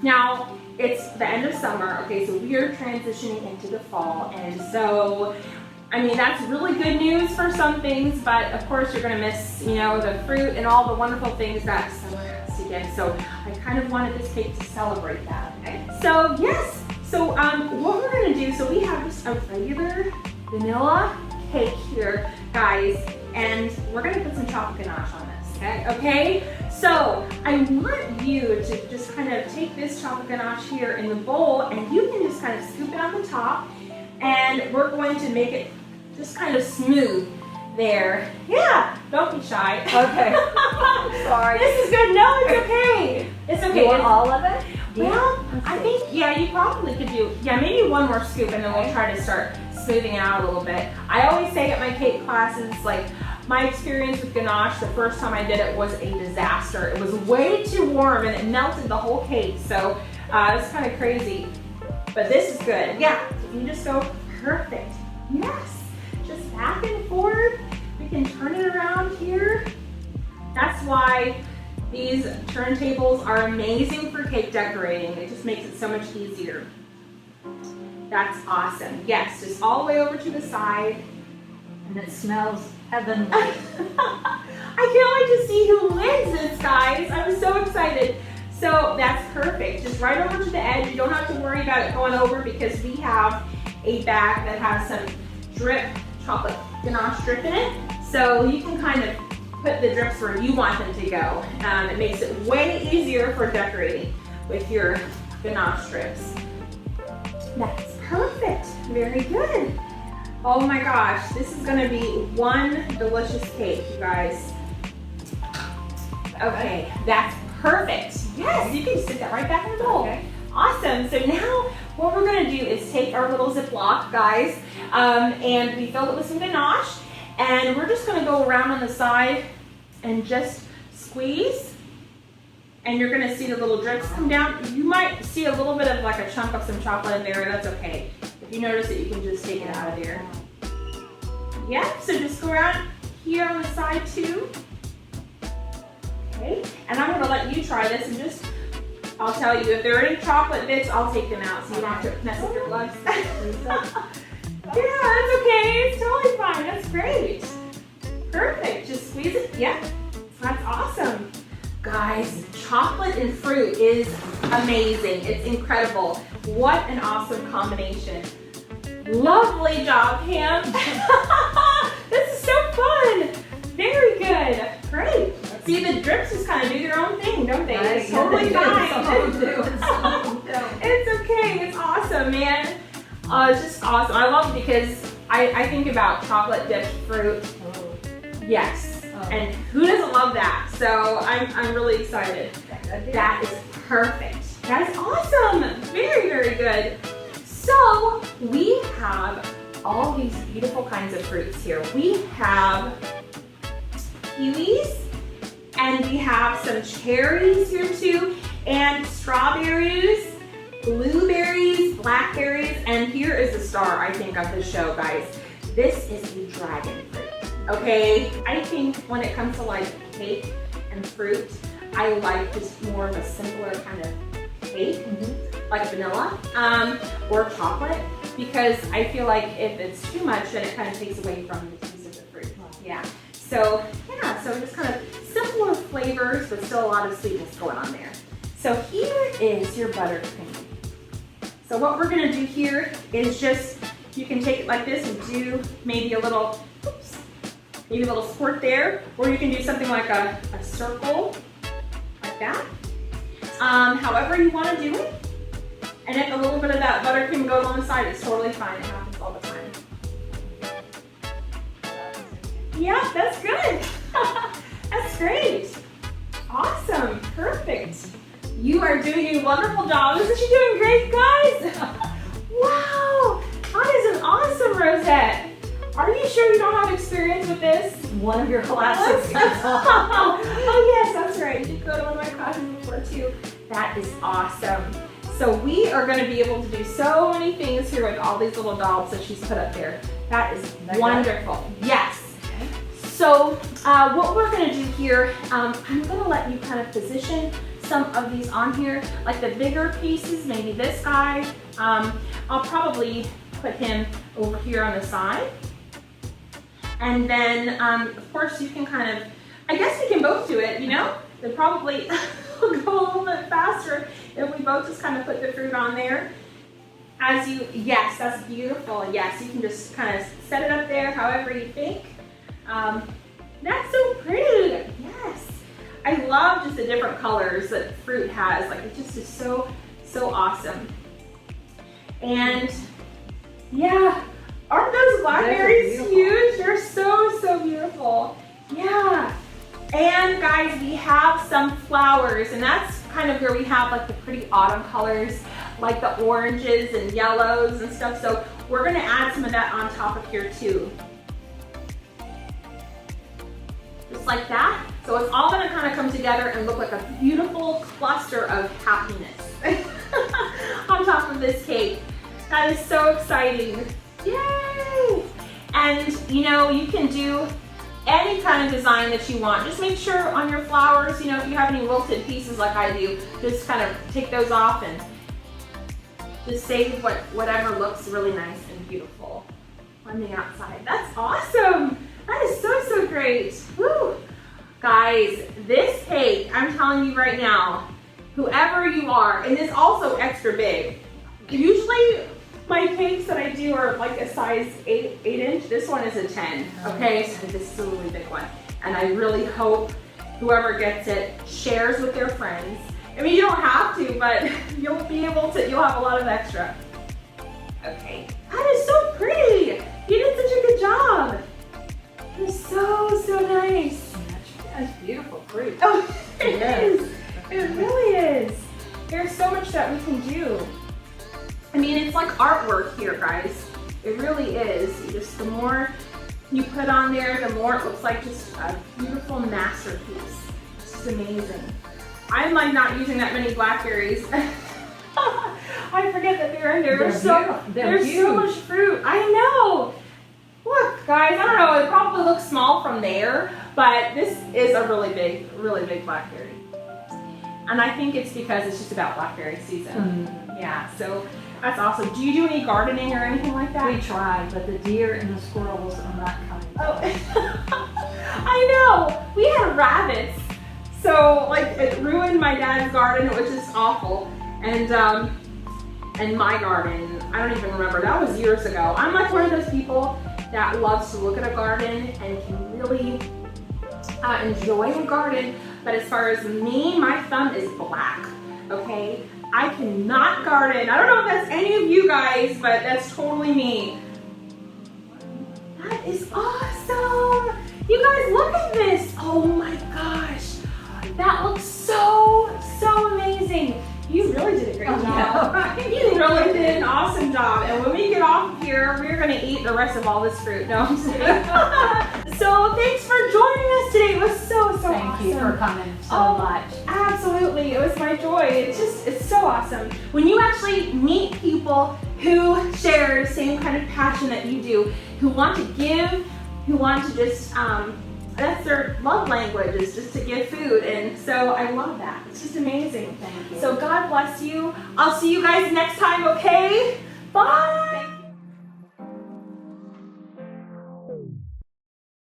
Now, it's the end of summer, okay, so we are transitioning into the fall, and so, I mean, that's really good news for some things, but of course you're gonna miss, you know, the fruit and all the wonderful things that summer has to give. So I kind of wanted this cake to celebrate that, okay? So yes, so what we're gonna do, so we have just a regular vanilla cake here, guys, and we're gonna put some chocolate ganache on this, okay? Okay? So I want you to just kind of take this chocolate ganache here in the bowl, and you can just kind of scoop it on the top, and we're going to make it just kind of smooth there. Yeah, don't be shy. Okay. Sorry. This is good. No, it's okay. It's okay. You want all of it? Well, I think, yeah, you probably could do, yeah, maybe one more scoop, and then we'll try to start smoothing it out a little bit. I always say at my cake classes, like, my experience with ganache, the first time I did it was a disaster. It was way too warm and it melted the whole cake, so it's kind of crazy. But this is good. Yeah, you just go perfect. Yes, just back and forth. We can turn it around here. That's why these turntables are amazing for cake decorating. It just makes it so much easier. That's awesome. Yes, just all the way over to the side. And it smells heavenly. I can't wait to see who wins this, guys. I'm so excited. So that's perfect. Just right over to the edge. You don't have to worry about it going over because we have a bag that has some drip, chocolate ganache drip in it. So you can kind of put the drips where you want them to go. It makes it way easier for decorating with your ganache strips. That's perfect. Very good. Oh my gosh, this is gonna be one delicious cake, you guys. Okay, that's perfect. Yes, you can just stick that right back in the bowl. Okay. Awesome, so now what we're gonna do is take our little Ziploc, guys, and we filled it with some ganache, and we're just gonna go around on the side and just squeeze, and you're gonna see the little drips come down. You might see a little bit of like a chunk of some chocolate in there, that's okay. If you notice it, you can just take it out of there. Yep, so just go around here on the side too. Okay, and I'm gonna let you try this and just, I'll tell you, if there are any chocolate bits, I'll take them out so you don't have to mess with your gloves. Yeah, that's okay, it's totally fine, that's great. Perfect, just squeeze it, yeah, that's awesome. Guys, chocolate and fruit is amazing, it's incredible. What an awesome combination. Lovely job, Pam. This is so fun. Very good. Great. See, the drips just kind of do their own thing, don't they? It's totally fine. It's okay. It's awesome, man. It's just awesome. I love it because I think about chocolate dipped fruit. Yes. And who doesn't love that? So I'm really excited. That is perfect. That is awesome. Very, very good. So we have all these beautiful kinds of fruits here. We have kiwis, and we have some cherries here too, and strawberries, blueberries, blackberries, and here is the star, I think, of the show, guys. This is the dragon fruit, okay? I think when it comes to like cake and fruit, I like just more of a simpler kind of cake, like vanilla or chocolate, because I feel like if it's too much, then it kind of takes away from the taste of the fruit. Yeah. So yeah, so just kind of simpler flavors, but still a lot of sweetness going on there. So here is your buttercream. So what we're gonna do here is just, you can take it like this and do maybe a little, oops, maybe a little squirt there, or you can do something like a circle, like that. However you want to do it. And if a little bit of that buttercream goes on the side, it's totally fine. It happens all the time. Yeah, that's good. That's great. Awesome. Perfect. You are doing a wonderful job. Isn't she doing great, guys? Wow. That is an awesome rosette. Are you sure you don't have experience with this? One of your classes. Oh yes, that's right. You did go to one of my classes before too. That is awesome. So we are going to be able to do so many things here with all these little dolls that she's put up there. That is wonderful. Yes. So what we're going to do here, I'm going to let you kind of position some of these on here, like the bigger pieces, maybe this guy. I'll probably put him over here on the side. And then, of course, you can kind of, I guess we can both do it, you know? They probably will go a little bit faster if we both just kind of put the fruit on there. As you, yes, that's beautiful. Yes, you can just kind of set it up there however you think. That's so pretty. Yes. I love just the different colors that fruit has. Like, it just is so, so awesome. And yeah, aren't those blackberries huge? They're so, so beautiful. Yeah. And guys, we have some flowers, and that's kind of where we have like the pretty autumn colors, like the oranges and yellows and stuff. So we're gonna add some of that on top of here too. Just like that. So it's all gonna kind of come together and look like a beautiful cluster of happiness on top of this cake. That is so exciting. Yay! And you know, you can do any kind of design that you want. Just make sure on your flowers, you know, if you have any wilted pieces like I do, just kind of take those off and just save whatever looks really nice and beautiful on the outside. That's awesome. That is so, so great. Woo. Guys, this cake, I'm telling you right now, whoever you are, and it's also extra big. Usually my cakes that I do are like a size 8 inch. This one is a 10, okay? So this is a really big one. And I really hope whoever gets it shares with their friends. I mean, you don't have to, but you'll be able to, you'll have a lot of extra. Okay, that is so pretty. You did such a good job. It's so, so nice. That's beautiful fruit. Oh, it is. It really is. There's so much that we can do. I mean, it's like artwork here, guys. It really is. Just the more you put on there, the more it looks like just a beautiful masterpiece. It's just amazing. I'm like not using that many blackberries. I forget that they're in there. There's so much fruit. I know. Look, guys, I don't know. It probably looks small from there, but this is a really big blackberry. And I think it's because it's just about blackberry season. Yeah, so that's awesome. Do you do any gardening or anything like that? We try, but the deer and the squirrels are not coming. Oh, I know. We had rabbits, so like it ruined my dad's garden, which is awful. And my garden, I don't even remember. That was years ago. I'm like one of those people that loves to look at a garden and can really enjoy a garden. But as far as me, my thumb is black. Okay. I cannot garden. I don't know if that's any of you guys, but that's totally me. That is awesome. You guys, look at this. Oh my gosh. That looks so, so amazing. You really did a great job. Yeah, right. You really did an awesome job. And when we get off of here, we're gonna eat the rest of all this fruit. No, I'm just kidding. So thanks for joining us today. It was so awesome. Thank you for coming so much. Absolutely, it was my joy. It's so awesome. When you actually meet people who share the same kind of passion that you do, who want to give, who want to just, that's their love language, is just to give food. And so I love that. It's just amazing. Thank you. So God bless you. I'll see you guys next time, okay?